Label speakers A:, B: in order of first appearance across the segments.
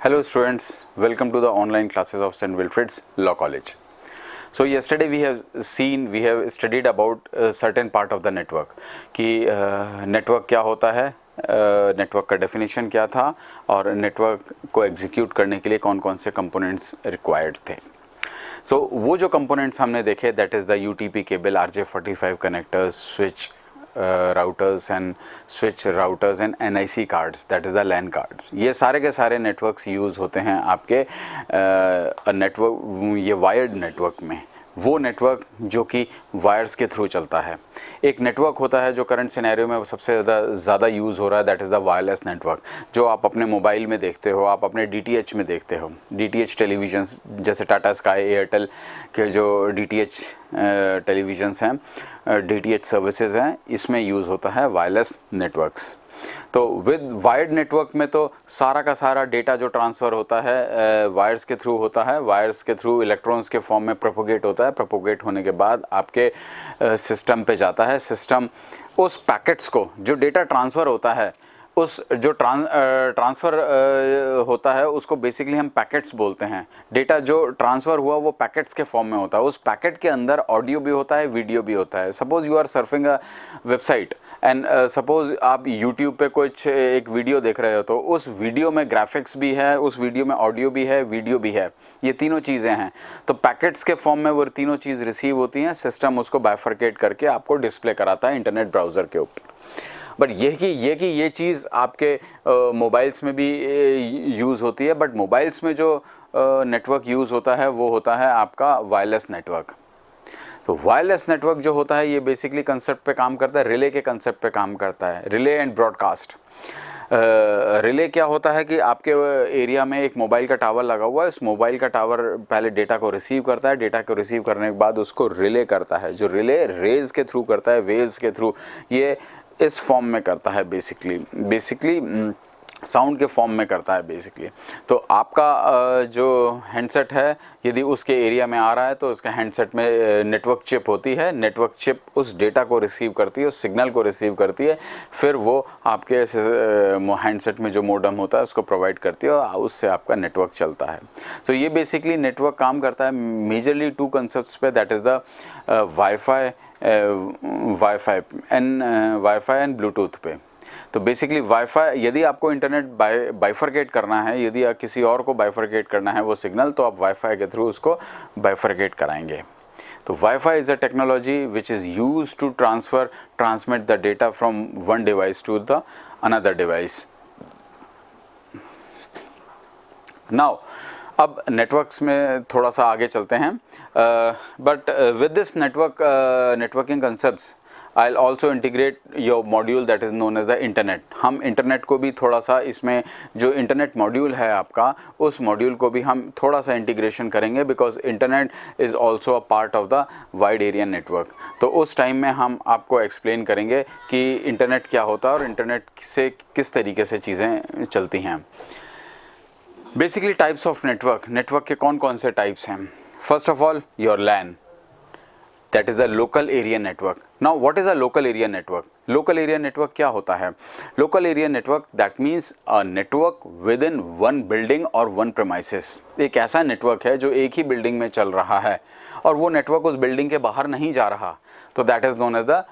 A: Hello students, welcome to the online classes of St. Wilfrid's Law College. So yesterday we have studied about a certain part of the network कि network क्या होता है, network का definition क्या था और network को execute करने के लिए कौन कौन से कंपोनेंट्स रिक्वायर्ड थे. सो वो जो कंपोनेंट्स हमने देखे that is the UTP cable, RJ45 connectors, switch routers and switch routers and NIC cards that is the LAN cards. ये सारे के सारे नेटवर्क्स यूज़ होते हैं आपके नेटवर्क, ये वायर्ड नेटवर्क में. वो नेटवर्क जो कि वायर्स के थ्रू चलता है. एक नेटवर्क होता है जो करंट सिनेरियो में सबसे ज़्यादा यूज़ हो रहा है, that is the wireless network, जो आप अपने मोबाइल में देखते हो, आप अपने DTH में देखते हो. DTH टेलीविज़न्स जैसे टाटा स्काई, एयरटेल के जो DTH टेलीविज़न्स हैं, DTH सर्विसेज हैं, इसमें यूज़ होता है वायरलेस नेटवर्क्स. तो विद वायर्ड नेटवर्क में तो सारा का सारा डेटा जो ट्रांसफ़र होता है वायर्स के थ्रू होता है. वायर्स के थ्रू इलेक्ट्रॉन्स के फॉर्म में प्रोपोगेट होता है. प्रोपोगेट होने के बाद आपके सिस्टम पे जाता है. सिस्टम उस पैकेट्स को, जो डेटा ट्रांसफ़र होता है, उस जो ट्रांसफ़र होता है उसको बेसिकली हम पैकेट्स बोलते हैं. डेटा जो ट्रांसफ़र हुआ वो पैकेट्स के फॉर्म में होता है. उस पैकेट के अंदर ऑडियो भी होता है, वीडियो भी होता है. Suppose you are surfing a website and suppose आप यूट्यूब पे कुछ एक वीडियो देख रहे हो, तो उस वीडियो में ग्राफिक्स भी है, उस वीडियो में ऑडियो भी है, वीडियो भी है, ये तीनों चीज़ें हैं. तो पैकेट्स के फॉर्म में वो तीनों चीज़ रिसीव होती हैं. सिस्टम उसको बाइफरकेट करके आपको डिस्प्ले कराता है इंटरनेट ब्राउज़र के ऊपर. बट ये चीज़ आपके मोबाइल्स में भी यूज़ होती है. बट मोबाइल्स में जो नेटवर्क यूज़ होता है वो होता है आपका वायरलेस नेटवर्क. तो वायरलेस नेटवर्क जो होता है ये बेसिकली कंसेप्ट पे काम करता है, रिले के कंसेप्ट पे काम करता है. Relay and broadcast. रिले क्या होता है कि आपके एरिया में एक मोबाइल का टावर लगा हुआ है. उस मोबाइल का टावर पहले डेटा को रिसीव करता है. डेटा को रिसीव करने के बाद उसको रिले करता है. जो रिले रेज के थ्रू करता है, वेव्स के थ्रू, ये इस फॉर्म में करता है बेसिकली साउंड के फॉर्म में करता है बेसिकली. तो आपका जो हैंडसेट है, यदि उसके एरिया में आ रहा है तो उसके हैंडसेट में नेटवर्क चिप होती है. नेटवर्क चिप उस डेटा को रिसीव करती है, उस सिग्नल को रिसीव करती है, फिर वो आपके हैंडसेट में जो मोडम होता है उसको प्रोवाइड करती है और उससे आपका नेटवर्क चलता है. तो ये बेसिकली नेटवर्क काम करता है मेजरली टू कंसेप्ट्स पे, that is the wifi and Bluetooth पे. तो बेसिकली वाईफाई, यदि आपको इंटरनेट बाइफरकेट करना है, यदि किसी और को बाइफरकेट करना है वो सिग्नल, तो आप वाईफाई के थ्रू उसको बाइफरकेट कराएंगे. तो WiFi is a technology which is use to transmit the data from one device to the another device. Now अब नेटवर्क्स में थोड़ा सा आगे चलते हैं. But with this networking concepts I'll also integrate your module that is known as the internet. हम internet को भी थोड़ा सा, इसमें जो इंटरनेट मॉड्यूल है आपका, उस मॉड्यूल को भी हम थोड़ा सा इंटीग्रेशन करेंगे, because internet is also a part of the wide area network. तो उस टाइम में हम आपको एक्सप्लेन करेंगे कि इंटरनेट क्या होता है और इंटरनेट से किस तरीके से चीज़ें चलती हैं. बेसिकली टाइप्स ऑफ नेटवर्क के कौन कौन से टाइप्स हैं. First of all your LAN, that is the local area network. Now what is a local area network? Local area network क्या होता है? Local area network that means a network within one building or one premises. एक ऐसा network है जो एक ही building में चल रहा है और वो नेटवर्क उस बिल्डिंग के बाहर नहीं जा रहा, तो that is known as the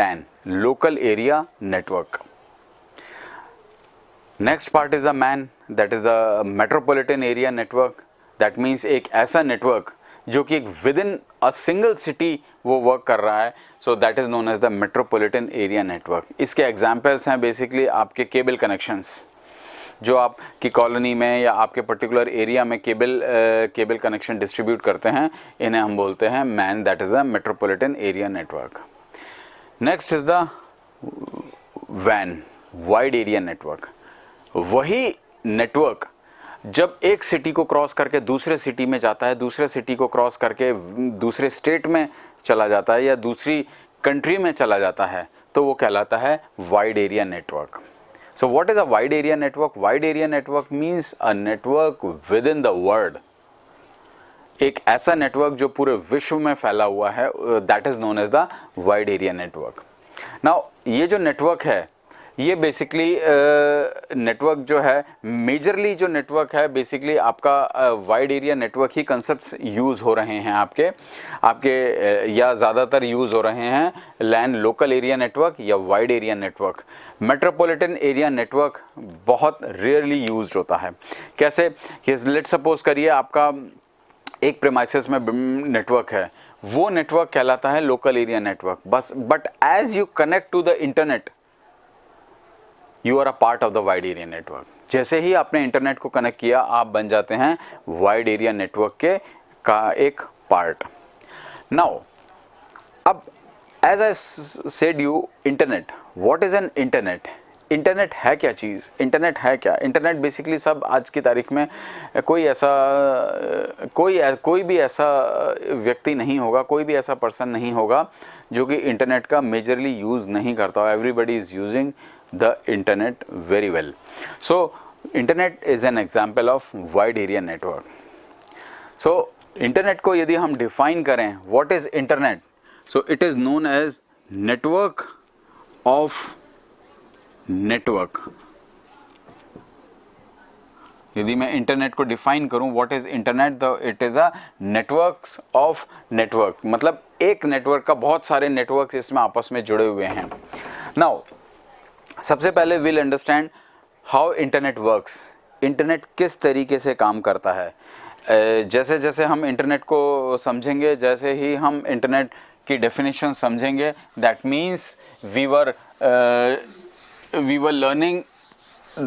A: LAN, local area network. Next part is the MAN, that is the metropolitan area network. That means एक ऐसा नेटवर्क जो कि एक within a single city वो वर्क कर रहा है. So that is known as the metropolitan area network. इसके एग्जांपल्स हैं बेसिकली आपके केबल कनेक्शंस, जो आपकी कॉलोनी में या आपके पर्टिकुलर एरिया में केबल कनेक्शन डिस्ट्रीब्यूट करते हैं, इन्हें हम बोलते हैं MAN, that is the metropolitan area network. Next is the WAN, wide area network. वही नेटवर्क जब एक सिटी को क्रॉस करके दूसरे सिटी में जाता है, दूसरे सिटी को क्रॉस करके दूसरे स्टेट में चला जाता है या दूसरी कंट्री में चला जाता है, तो वो कहलाता है wide area network. So what is a wide area network? Wide area network means a network with in the world. एक ऐसा नेटवर्क जो पूरे विश्व में फैला हुआ है, that is known as the wide area network. Now ये जो नेटवर्क है ये बेसिकली नेटवर्क जो है, मेजरली जो नेटवर्क है बेसिकली आपका वाइड एरिया नेटवर्क ही कंसेप्ट्स यूज़ हो रहे हैं आपके या ज़्यादातर यूज़ हो रहे हैं लैन लोकल एरिया नेटवर्क या wide area network. Metropolitan area network बहुत रेयरली यूज्ड होता है। कैसे? लेट्स सपोज करिए आपका एक प्रेमाइसेस में नेटवर्क है, वो नेटवर्क कहलाता है लोकल एरिया नेटवर्क बस। But as you connect to the internet you are a part of the wide area network. जैसे ही आपने इंटरनेट को कनेक्ट किया आप बन जाते हैं वाइड एरिया नेटवर्क के का एक पार्ट। नाउ अब as I said you internet, what is an internet? Internet है क्या चीज़? इंटरनेट है क्या? इंटरनेट बेसिकली सब आज की तारीख में कोई भी ऐसा व्यक्ति नहीं होगा, कोई भी ऐसा पर्सन नहीं होगा जो कि इंटरनेट का मेजरली यूज़ नहीं करता हो। Everybody is using the internet very well. So internet is an example of wide area network. So internet को यदि हम डिफाइन करें, what is internet? So it is known as network of network. यदि मैं internet को define करूं, what is internet? It is a networks of network, मतलब एक नेटवर्क का बहुत सारे नेटवर्क्स इसमें आपस में जुड़े हुए हैं। नाउ सबसे पहले will understand how internet works. Internet किस तरीके से काम करता है। जैसे जैसे हम इंटरनेट को समझेंगे, जैसे ही हम इंटरनेट की डेफिनेशन समझेंगे, that means we were learning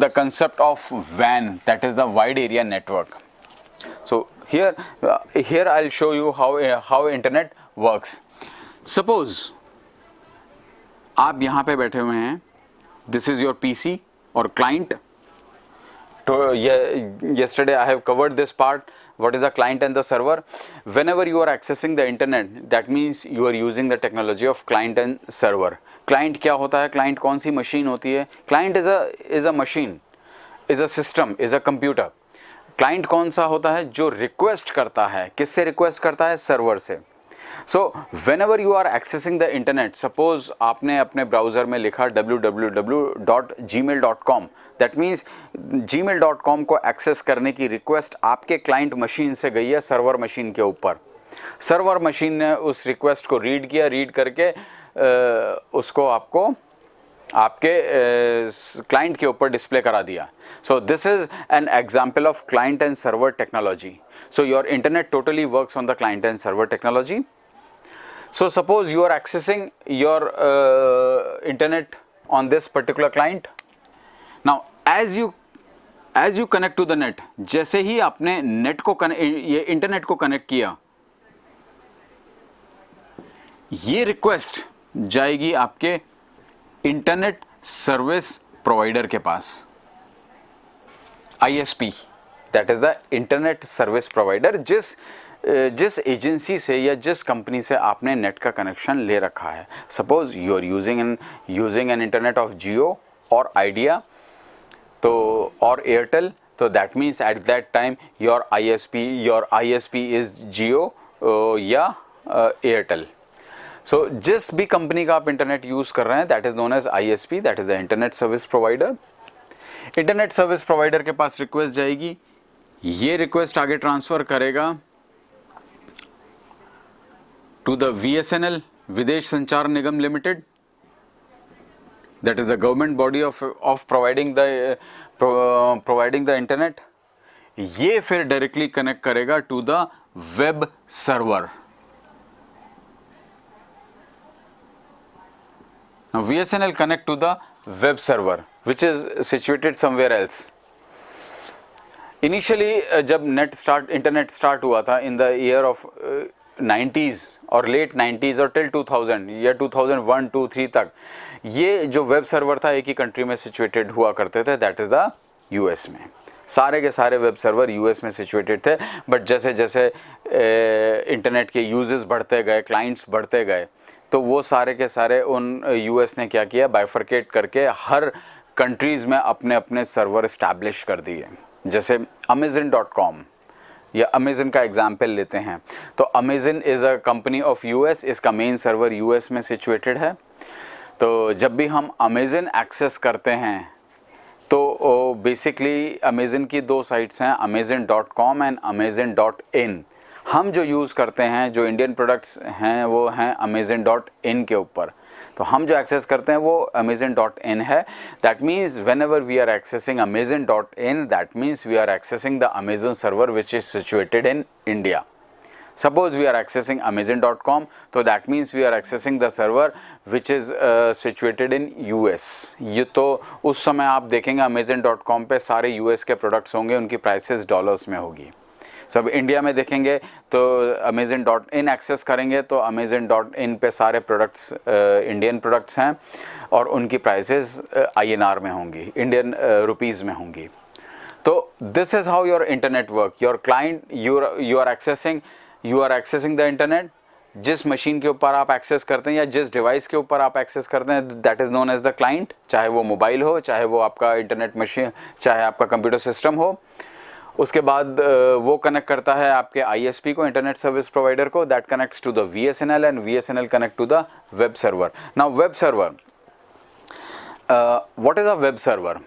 A: the concept of WAN, that is the wide area network. So here I'll show you how internet works. Suppose आप यहाँ पे बैठे हुए हैं, this is your PC or client. So yesterday I have covered this part. What is the client and the server? Whenever you are accessing the internet, that means you are using the technology of client and server. Client क्या होता है? Client कौन सी machine होती है? Client is a machine, is a system, is a computer. Client कौन सा होता है? जो रिक्वेस्ट करता है। किससे रिक्वेस्ट करता है? सर्वर से। सो whenever you are accessing the internet, suppose आपने अपने ब्राउज़र में लिखा www.gmail.com, that means gmail.com को एक्सेस करने की रिक्वेस्ट आपके क्लाइंट मशीन से गई है सर्वर मशीन के ऊपर। सर्वर मशीन ने उस रिक्वेस्ट को रीड किया, रीड करके उसको आपके क्लाइंट के ऊपर डिस्प्ले करा दिया। So this is an example of client and server technology. So your internet totally works on the client and server technology. So suppose you are accessing your internet on this particular client. Now as you connect to the net, जैसे ही आपने net को ये internet को connect किया, ये request जाएगी आपके इंटरनेट सर्विस प्रोवाइडर के पास, ISP, that is the internet service provider, जिस एजेंसी से या जिस कंपनी से आपने नेट का कनेक्शन ले रखा है. Suppose you are using an internet of Jio और आइडिया तो और एयरटेल, तो that means at that time your ISP is Jio या एयरटेल. सो जिस भी कंपनी का आप इंटरनेट यूज़ कर रहे हैं that is known as ISP, that is the internet service provider. Internet service provider के पास रिक्वेस्ट जाएगी, ये रिक्वेस्ट आगे ट्रांसफ़र करेगा to the VSNL, विदेश संचार निगम limited, that is the government body of providing the internet. ये फिर डायरेक्टली कनेक्ट करेगा to the web server. Now VSNL connect to the web server which is situated somewhere else. Initially जब internet start हुआ था in the year of 90s और late 90s और till 2000 या 2001, 2, 3 तक ये जो वेब सर्वर था एक ही कंट्री में सिचुएटेड हुआ करते थे, दैट इज़ द US में. सारे के सारे वेब सर्वर US में सिचुएटेड थे. बट जैसे जैसे इंटरनेट के यूजेस बढ़ते गए, क्लाइंट्स बढ़ते गए, तो वो सारे के सारे उन US ने क्या किया, बाइफरकेट करके हर कंट्रीज़ में अपने अपने सर्वर इस्टेब्लिश कर दिए. जैसे Amazon.com या अमेज़न का एग्जाम्पल लेते हैं, तो Amazon is a company of US, इसका मेन सर्वर US में सिचुएटेड है. तो जब भी हम अमेज़न एक्सेस करते हैं तो बेसिकली अमेज़न की दो साइट्स हैं, amazon.com एंड amazon.in। हम जो यूज़ करते हैं, जो इंडियन प्रोडक्ट्स हैं, वो हैं amazon.in के ऊपर। तो हम जो एक्सेस करते हैं वो amazon.in है। That means whenever we are accessing amazon.in, that means we are accessing the Amazon server which is situated in India. Suppose we are accessing amazon.com, so that means we are accessing the server which is situated in US। ये तो उस समय आप देखेंगे amazon.com पे सारे US के products होंगे, उनकी प्राइसेस डॉलर्स में होगी। सब इंडिया में देखेंगे तो amazon.in एक्सेस करेंगे तो amazon.in पे सारे प्रोडक्ट्स इंडियन प्रोडक्ट्स हैं और उनकी प्राइसेस INR में होंगी, इंडियन रुपीज़ में होंगी। तो this is how your internet work. Your client you are accessing the internet. जिस मशीन के ऊपर आप एक्सेस करते हैं या जिस डिवाइस के ऊपर आप एक्सेस करते हैं, that is known as the client. चाहे वो मोबाइल हो, चाहे वो आपका इंटरनेट मशीन, चाहे आपका कंप्यूटर सिस्टम हो। उसके बाद वो कनेक्ट करता है आपके ISP को, इंटरनेट सर्विस प्रोवाइडर को, that connects to the VSNL and VSNL connect to the web server. Now web server, what is a web server?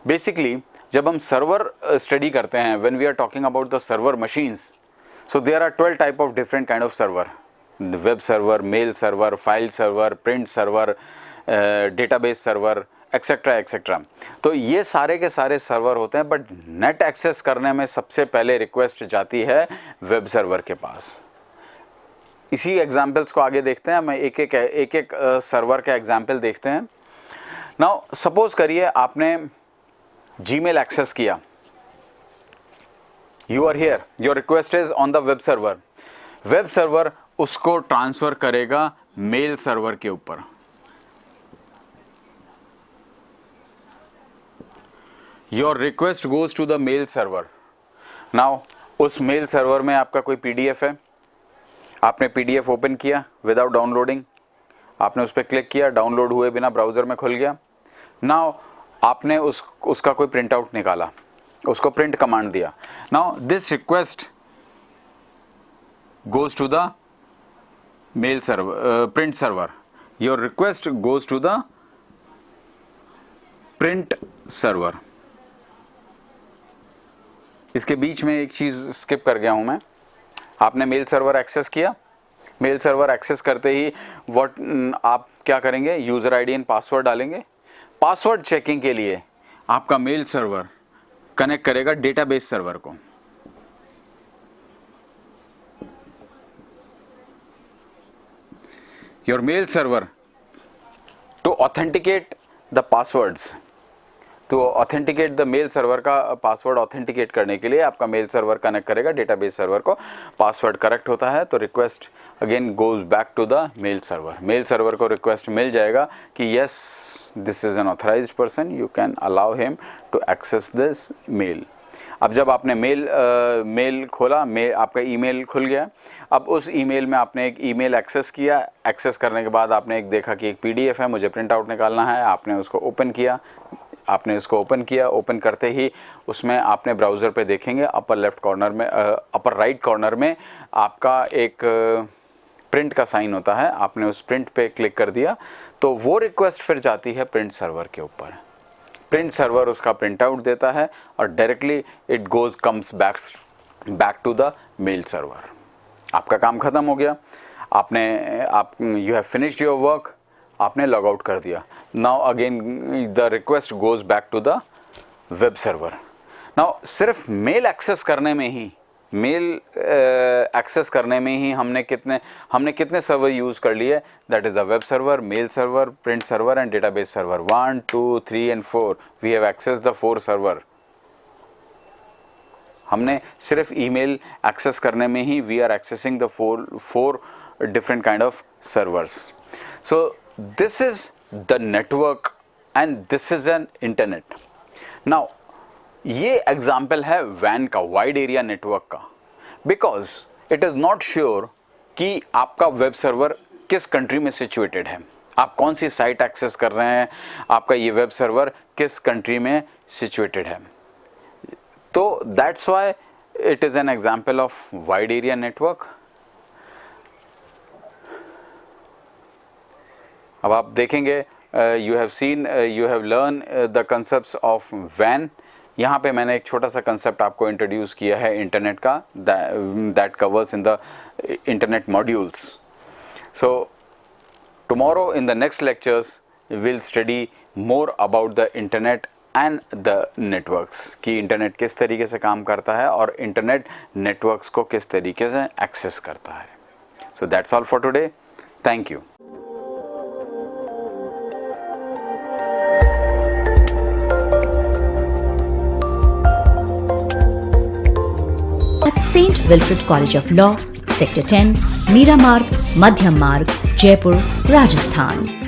A: Basically जब हम सर्वर स्टडी करते हैं, when we are talking about the server machines, so there are 12 type of different kind of server: web server, mail server, file server, print server, database server, etc etc। तो ये सारे के सारे server होते हैं, but net access करने में सबसे पहले रिक्वेस्ट जाती है वेब सर्वर के पास। इसी एग्जांपल्स को आगे देखते हैं, मैं एक एक सर्वर का एग्जांपल देखते हैं। नाउ सपोज करिए आपने जीमेल एक्सेस किया, You are here, your request is on the web server। Web server उसको ट्रांसफ़र करेगा मेल सर्वर के ऊपर। Your request goes to the mail server। Now उस मेल सर्वर में आपका कोई PDF है, आपने PDF ओपन किया विदाउट डाउनलोडिंग, आपने उस पर क्लिक किया, डाउनलोड हुए बिना ब्राउज़र में खुल गया। नाउ आपने उसका कोई प्रिंट आउट निकाला, उसको प्रिंट कमांड दिया। Now this request goes to the mail server, print server. Your request goes to the print server. इसके बीच में एक चीज स्किप कर गया हूं मैं। आपने मेल सर्वर एक्सेस किया, मेल सर्वर एक्सेस करते ही आप क्या करेंगे, यूजर आईडी एंड पासवर्ड डालेंगे। पासवर्ड चेकिंग के लिए आपका मेल सर्वर कनेक्ट करेगा डेटाबेस सर्वर को। Your mail server to authenticate the passwords, तो ऑथेंटिकेट द मेल सर्वर का पासवर्ड ऑथेंटिकेट करने के लिए आपका मेल सर्वर कनेक्ट करेगा डेटाबेस सर्वर को। पासवर्ड करेक्ट होता है तो request again goes back to the mail server. Mail server को रिक्वेस्ट मिल जाएगा कि yes this is an authorized person, you can allow him to access this mail. अब जब आपने मेल खोला, आपका ईमेल खुल गया। अब उस ईमेल में आपने एक ईमेल एक्सेस किया। एक्सेस करने के बाद आपने एक देखा कि एक PDF है, मुझे प्रिंट आउट निकालना है। आपने उसको ओपन किया, ओपन करते ही उसमें आपने ब्राउज़र पे देखेंगे अपर लेफ्ट कॉर्नर में, अपर राइट कॉर्नर में आपका एक प्रिंट का साइन होता है। आपने उस प्रिंट पे क्लिक कर दिया तो वो रिक्वेस्ट फिर जाती है प्रिंट सर्वर के ऊपर। प्रिंट सर्वर उसका प्रिंट आउट देता है और directly it comes back to the mail server. आपका काम ख़त्म हो गया। You have finished your work, आपने लॉग आउट कर दिया। Now again the request goes back to the web server. Now सिर्फ मेल एक्सेस करने में ही हमने कितने सर्वर यूज़ कर लिए? That is the web server, mail server, print server and database server. 1 2 3 and 4 we have access the 4 server. हमने सिर्फ ईमेल एक्सेस करने में ही we are accessing the four different kind of servers. So this is the network and this is an internet। now ये example है WAN का, wide area network का, because it is not sure कि आपका web server किस country में situated है, आप कौन सी साइट एक्सेस कर रहे हैं, आपका ये वेब सर्वर किस कंट्री में सिचुएटेड है। तो that's why it is an example of wide area network. अब आप देखेंगे you have learn the concepts of वैन। यहाँ पे मैंने एक छोटा सा कंसेप्ट आपको इंट्रोड्यूस किया है इंटरनेट का, that covers in the internet modules. So tomorrow in the next lectures will study more about the internet and the networks, कि इंटरनेट किस तरीके से काम करता है और इंटरनेट नेटवर्क्स को किस तरीके से एक्सेस करता है। So that's all for today, thank you.
B: At St. Wilfrid College of Law, Sector 10, Meera Marg, Madhyam Marg, Jaipur, Rajasthan.